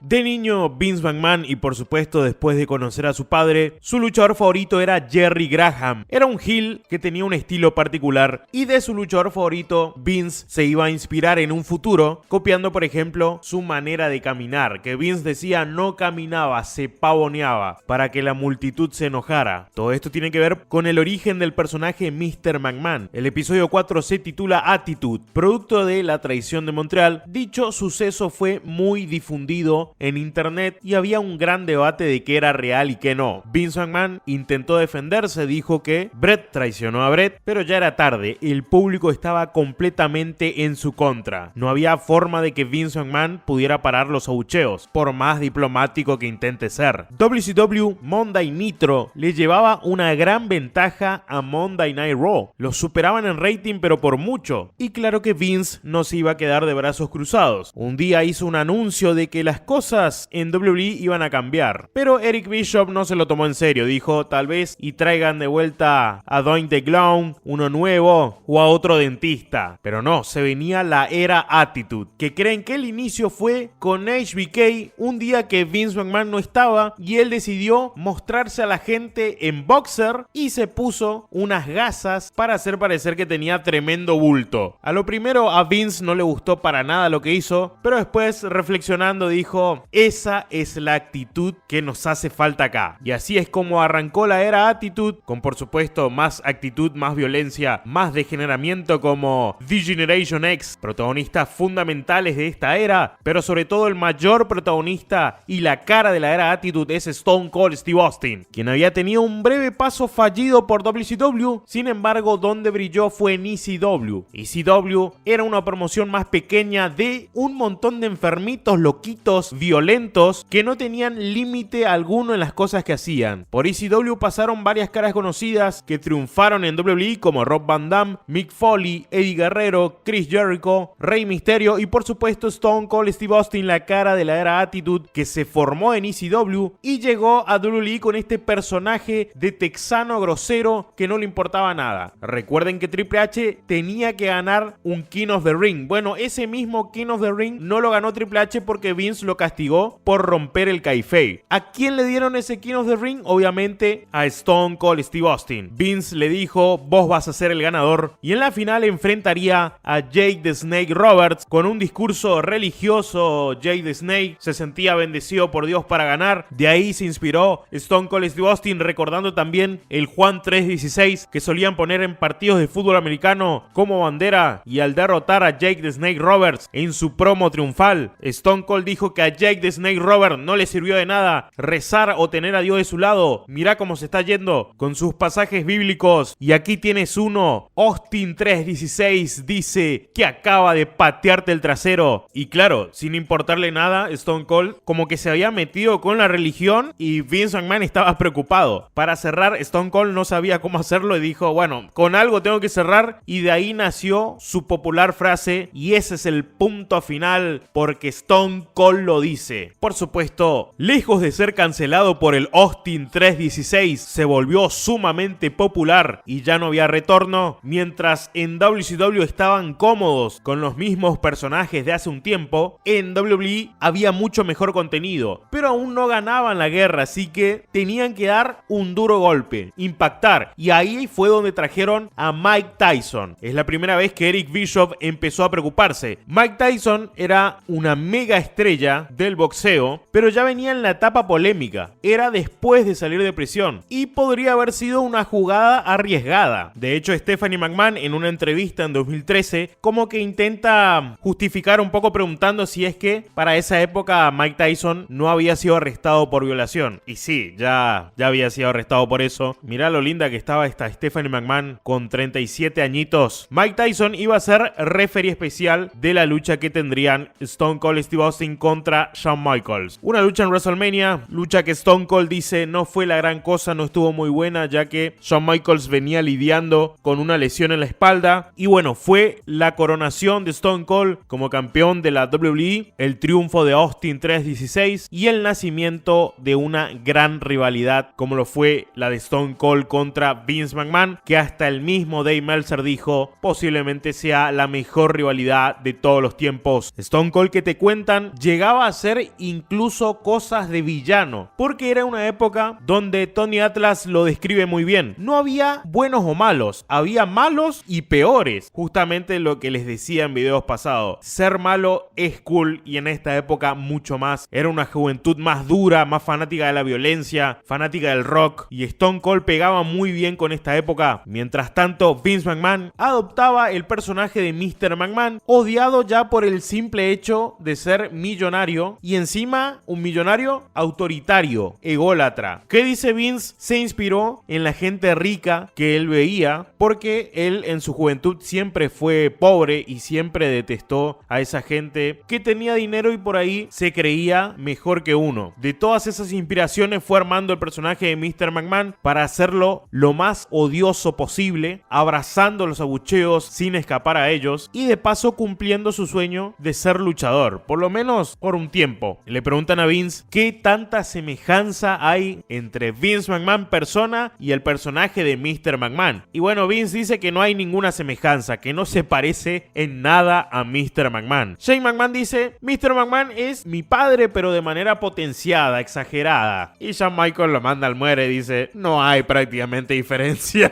De niño, Vince McMahon, y por supuesto después de conocer a su padre, su luchador favorito era Jerry Graham. Era un heel que tenía un estilo particular y de su luchador favorito, Vince se iba a inspirar en un futuro, copiando por ejemplo su manera de caminar, que Vince decía no caminaba, se pavoneaba, para que la multitud se enojara. Todo esto tiene que ver con el origen del personaje Mr. McMahon. El episodio 4 se titula Attitude, producto de la traición de Montreal. Dicho suceso fue muy difundido en internet y había un gran debate de qué era real y qué no. Vince McMahon intentó defenderse, dijo que Bret traicionó a Bret, pero ya era tarde, el público estaba completamente en su contra. No había forma de que Vince McMahon pudiera parar los abucheos, por más diplomático que intente ser. WCW Monday Nitro le llevaba una gran ventaja a Monday Night Raw. Los superaban en rating pero por mucho. Y claro que Vince no se iba a quedar de brazos cruzados. Un día hizo un anuncio de que las cosas en WWE iban a cambiar. Pero Eric Bischoff no se lo tomó en serio. Dijo tal vez y traigan de vuelta a Doink the Clown, uno nuevo o a otro dentista. Pero no, se venía la era Attitude. Que creen que el inicio fue con HBK un día que Vince McMahon no estaba y él decidió mostrarse a la gente en boxer y se puso unas gasas para hacer parecer que tenía tremendo bulto. A lo primero a Vince no le gustó para nada lo que hizo, pero después reflexionando dijo, esa es la actitud que nos hace falta acá. Y así es como arrancó la era Attitude, con por supuesto más actitud, más violencia, más degeneramiento como The Generation X, protagonistas fundamentales de esta era, pero sobre todo el mayor protagonista y la cara de la era Attitude es Stone Cold Steve Austin, quien había tenido un breve paso fallido por WCW, sin embargo donde brilló fue en ECW. ECW era una promoción más pequeña de un montón de enfermitos, loquitos, violentos, que no tenían límite alguno en las cosas que hacían. Por ECW pasaron varias caras conocidas que triunfaron en WWE como Rob Van Dam, Mick Foley, Eddie Guerrero, Chris Jericho, Rey Mysterio y por supuesto Stone Cold Steve Austin, la cara de la era Attitude que se formó en ECW y llegó a WWE con este personaje de texano grosero que no le importaba nada. Recuerden que Triple H tenía que ganar un King of the Ring. Bueno, ese mismo King of the Ring no lo ganó Triple H porque Vince lo castigó por romper el kayfabe. ¿A quién le dieron ese King of the Ring? Obviamente a Stone Cold Steve Austin. Vince le dijo, vos vas a ser el ganador, y en la final enfrentaría a Jake the Snake Roberts. Con un discurso religioso, Jake the Snake se sentía bendecido por Dios para ganar. De ahí se inspiró Stone Cold Steve Austin, recordando también el Juan 3:16 que solían poner en partidos de fútbol americano como bandera, y al derrotar a Jake the Snake Roberts en su promo triunfal, Stone Cold dijo que a Jake the Snake Roberts no le sirvió de nada rezar o tener a Dios de su lado. Mirá cómo se está yendo con sus pasajes bíblicos, y aquí tienes uno. Austin 3:16 dice que acaba de patearte el trasero. Y claro, sin importarle nada, Stone Cold como que se había metido con la religión y Vince McMahon estaba preocupado. Para cerrar, Stone Cold no sabía cómo hacerlo y dijo, bueno, con algo tengo que cerrar, y de ahí nació su popular frase, y ese es el punto final porque Stone Cold lo dice. Por supuesto, lejos de ser cancelado por el Austin 3:16, se volvió sumamente popular y ya no había retorno. Mientras en WCW estaban cómodos con los mismos personajes de hace un tiempo, en WWE había mucho mejor contenido, pero aún no ganaban la guerra, así que tenían que dar un duro golpe, impactar, y ahí fue donde trajeron a Mike Tyson. Es la primera vez que Eric Bischoff empezó a preocuparse. Mike Tyson era una mega estrella del boxeo, pero ya venía en la etapa polémica. Era después de salir de prisión y podría haber sido una jugada arriesgada. De hecho, Stephanie McMahon en una entrevista en 2013 como que intenta justificar un poco preguntando si es que para esa época Mike Tyson no había sido arrestado por violación. Y sí, ya había sido arrestado por eso. Mirá lo linda que estaba esta Stephanie McMahon con 37 añitos. Mike Tyson iba a ser referee especial de la lucha que tendrían Stone Cold Steve Austin contra Shawn Michaels. Una lucha en WrestleMania, lucha que Stone Cold dice no fue la gran cosa, no estuvo muy buena, ya que Shawn Michaels venía lidiando con una lesión en la espalda. Y bueno, fue la coronación de Stone Cold como campeón de la WWE, el triunfo de Austin 3:16 y el nacimiento de una gran rivalidad como lo fue la de Stone Cold contra Vince McMahon, que hasta el mismo Dave Meltzer dijo posiblemente sea la mejor rivalidad de todos los tiempos. Stone Cold, que te cuentan, llegaba a hacer incluso cosas de villano, porque era una época donde Tony Atlas lo describe muy bien. No había buenos o malos, había malos y peores. Justamente lo que les decía en videos pasados. Ser malo es cool y en esta época mucho más. Era una juventud más dura, más fanática de la violencia, fanática del rock, y Stone Cold pegaba muy bien con esta época. Mientras tanto, Vince McMahon adoptaba el personaje de Mr. McMahon, odiado ya por el simple hecho de ser millonario, y encima un millonario autoritario, ególatra. ¿Qué dice Vince? Se inspiró en la gente rica que él veía, porque él en su juventud siempre fue pobre y siempre detestó a esa gente que tenía dinero y por ahí se creía mejor que uno. De todas esas inspiraciones fue armando el personaje de Mr. McMahon para hacerlo lo más odioso posible, abrazando los abucheos sin escapar a ellos y de paso cumpliendo su sueño de ser luchador, por lo menos por un tiempo. Le preguntan a Vince qué tanta semejanza hay entre Vince McMahon persona y el personaje de Mr. McMahon. Y bueno, Vince dice que no hay ninguna semejanza, que no se parece en nada a Mr. McMahon. Shane McMahon dice: Mr. McMahon es mi padre, pero de manera potenciada, exagerada. Y Shawn Michaels lo manda al muere y dice: no hay prácticamente diferencia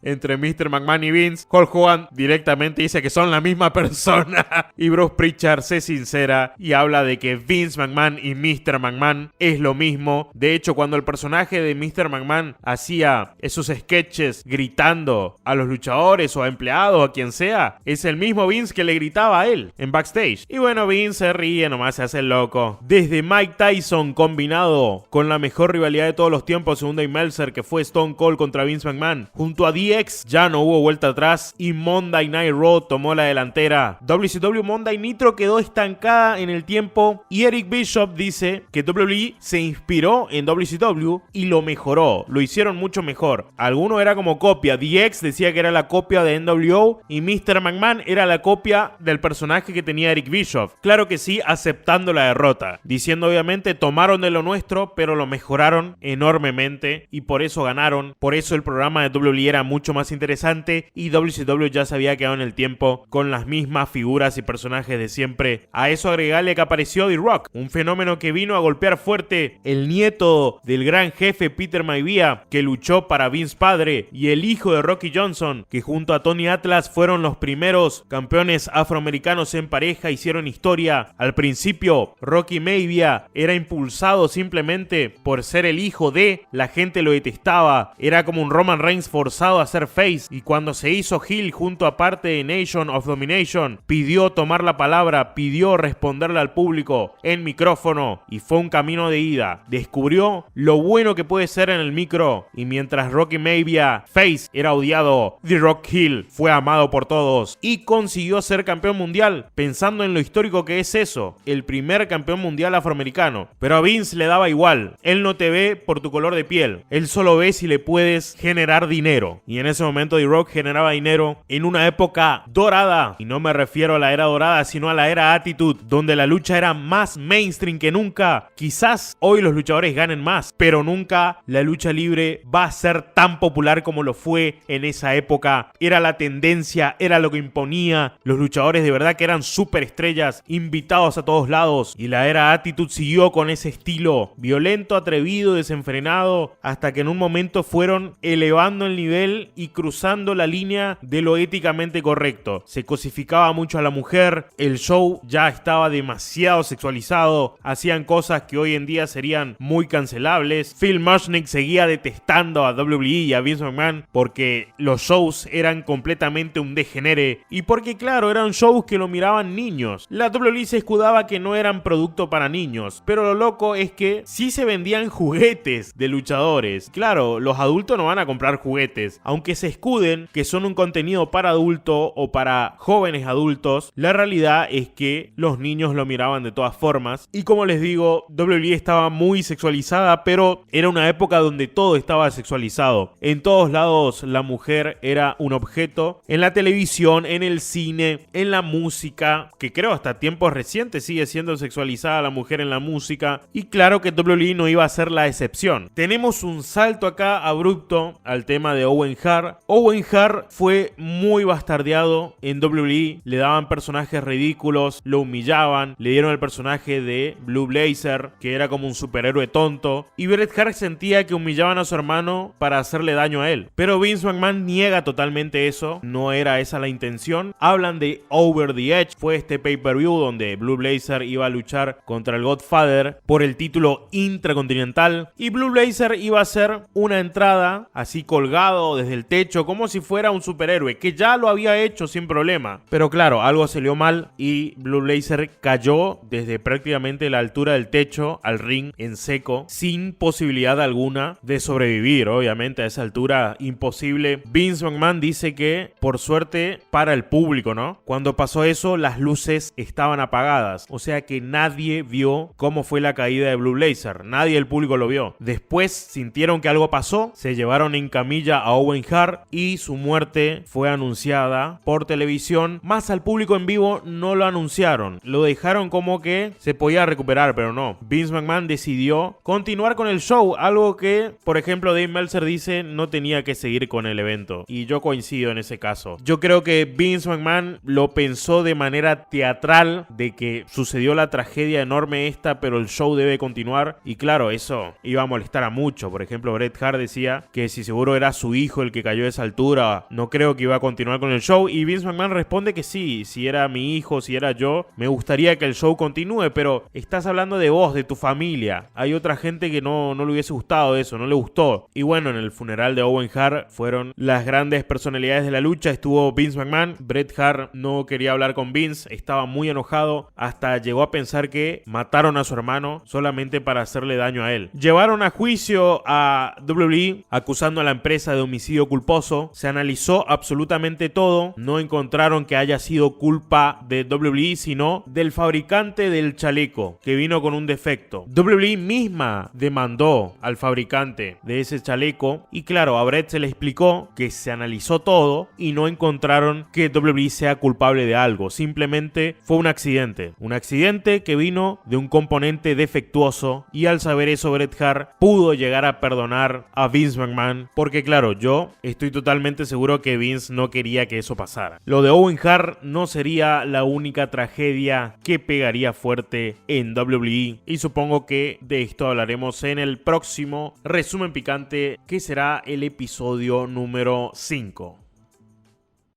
entre Mr. McMahon y Vince. Hulk Hogan directamente dice que son la misma persona. Y Bruce Pritchard se sincera y habla de que Vince McMahon y Mr. McMahon es lo mismo. De hecho, cuando el personaje de Mr. McMahon hacía esos sketches gritando a los luchadores o a empleados o a quien sea, es el mismo Vince que le gritaba a él en backstage. Y bueno, Vince se ríe, nomás se hace el loco. Desde Mike Tyson combinado con la mejor rivalidad de todos los tiempos según Dave Meltzer, que fue Stone Cold contra Vince McMahon, junto a DX ya no hubo vuelta atrás y Monday Night Raw tomó la delantera. WCW Monday Nitro quedó estancada en el tiempo y Eric Bischoff dice que WWE se inspiró en WCW y lo mejoró, lo hicieron mucho mejor. Alguno era como copia, DX decía que era la copia de NWO y Mr. McMahon era la copia del personaje que tenía Eric Bischoff. Claro que sí, aceptando la derrota, diciendo obviamente tomaron de lo nuestro pero lo mejoraron enormemente y por eso ganaron. Por eso el programa de WWE era mucho más interesante y WCW ya se había quedado en el tiempo con las mismas figuras y personajes de siempre. A eso agregarle que apareció The Rock, un fenómeno que vino a golpear fuerte, el nieto del gran jefe Peter Maivia, que luchó para Vince padre, y el hijo de Rocky Johnson, que junto a Tony Atlas fueron los primeros campeones afroamericanos en pareja, hicieron historia. Al principio, Rocky Maivia era impulsado simplemente por ser el hijo de, la gente lo detestaba, era como un Roman Reigns forzado a ser face, y cuando se hizo heel junto a parte de Nation of Domination, pidió tomar la palabra, pidió responderle al público en micrófono, y fue un camino de ida. Descubrió lo bueno que puede ser en el micro, y mientras Rocky Maivia face era odiado, The Rock heel fue amado por todos y consiguió ser campeón mundial, pensando en lo histórico que es eso, el primer campeón mundial afroamericano. Pero a Vince le daba igual, él no te ve por tu color de piel, él solo ve si le puedes generar dinero, y en ese momento The Rock generaba dinero en una época dorada, y no me refiero a la era dorada sino a la era Attitude, donde la lucha era más mainstream que nunca. Quizás hoy los luchadores ganen más, pero nunca la lucha libre va a ser tan popular como lo fue en esa época. Era la tendencia, era lo que imponía, los luchadores de verdad que eran superestrellas, invitados a todos lados, y la era Attitude siguió con ese estilo violento, atrevido, desenfrenado, hasta que en un momento fueron elevando el nivel y cruzando la línea de lo éticamente correcto. Se cosificaba mucho a la mujer, el show ya estaba demasiado sexualizado, hacían cosas que hoy en día serían muy cancelables. Phil Mushnick seguía detestando a WWE y a Vince McMahon porque los shows eran completamente un degenere y porque claro, eran shows que lo miraban niños. La WWE se escudaba que no eran producto para niños, pero lo loco es que sí se vendían juguetes de luchadores. Claro, los adultos no van a comprar juguetes, aunque se escuden que son un contenido para adulto o para jóvenes adultos, la realidad es que los niños lo miraban de todas formas. Y como les digo, WWE estaba muy sexualizada, pero era una época donde todo estaba sexualizado. En todos lados la mujer era un objeto, en la televisión, en el cine, en la música, que creo hasta tiempos recientes sigue siendo sexualizada la mujer en la música, y claro que WWE no iba a ser la excepción. Tenemos un salto acá abrupto al tema de Owen Hart. Owen Hart fue muy bastardeado en WWE, le daban personajes ridículos, lo humillaban, le dieron el personaje de Blue Blazer, que era como un superhéroe tonto, y Bret Hart sentía que humillaban a su hermano para hacerle daño a él. Pero Vince McMahon niega totalmente eso, no era esa la intención. Hablan de Over the Edge, fue este pay-per-view donde Blue Blazer iba a luchar contra el Godfather por el título intracontinental, y Blue Blazer iba a hacer una entrada así colgado desde el techo como si fuera un superhéroe, que ya lo había hecho sin problema. Pero claro, algo salió mal y Blue Blazer cayó desde prácticamente la altura del techo al ring en seco, sin posibilidad alguna de sobrevivir. Obviamente a esa altura imposible. Vince McMahon dice que por suerte para el público, ¿no? Cuando pasó eso, las luces estaban apagadas, o sea que nadie vio cómo fue la caída de Blue Blazer, nadie del público lo vio. Después sintieron que algo pasó, se llevaron en camilla a Owen Hart y su muerte fue anunciada por televisión, más al público en vivo no lo anunciaron, lo dejaron como que se podía recuperar, pero no. Vince McMahon decidió continuar con el show, algo que, por ejemplo, Dave Meltzer dice no tenía que seguir con el evento, y yo coincido en ese caso. Yo creo que Vince McMahon lo pensó de manera teatral, de que sucedió la tragedia enorme esta, pero el show debe continuar, y claro, eso iba a molestar a mucho. Por ejemplo, Bret Hart decía que si seguro era su hijo el que cayó de esa altura, no creo que iba a continuar con el show, y Vince McMahon responde que sí, si era mi hijo, si era yo, me gustaría que el show continúe, pero estás hablando de vos, de tu familia. Hay otra gente que no le hubiese gustado eso, no le gustó. Y bueno, en el funeral de Owen Hart fueron las grandes personalidades de la lucha, estuvo Vince McMahon. Bret Hart no quería hablar con Vince, estaba muy enojado, hasta llegó a pensar que mataron a su hermano solamente para hacerle daño a él. Llevaron a juicio a WWE acusando a la empresa de homicidio culposo. Se analizó absolutamente todo, no encontraron que haya sido culpa de WWE, sino del fabricante del chaleco, que vino con un defecto. WWE misma demandó al fabricante de ese chaleco, y claro, a Bret se le explicó que se analizó todo y no encontraron que WWE sea culpable de algo, simplemente fue un accidente que vino de un componente defectuoso, y al saber eso Bret Hart pudo llegar a perdonar a Vince McMahon, porque claro, yo estoy totalmente seguro que Vince no quería que eso pasara. Lo de Owen Hart no sería la única tragedia que pegaría fuerte en WWE, y supongo que de esto hablaremos en el próximo resumen picante, que será el episodio número 5.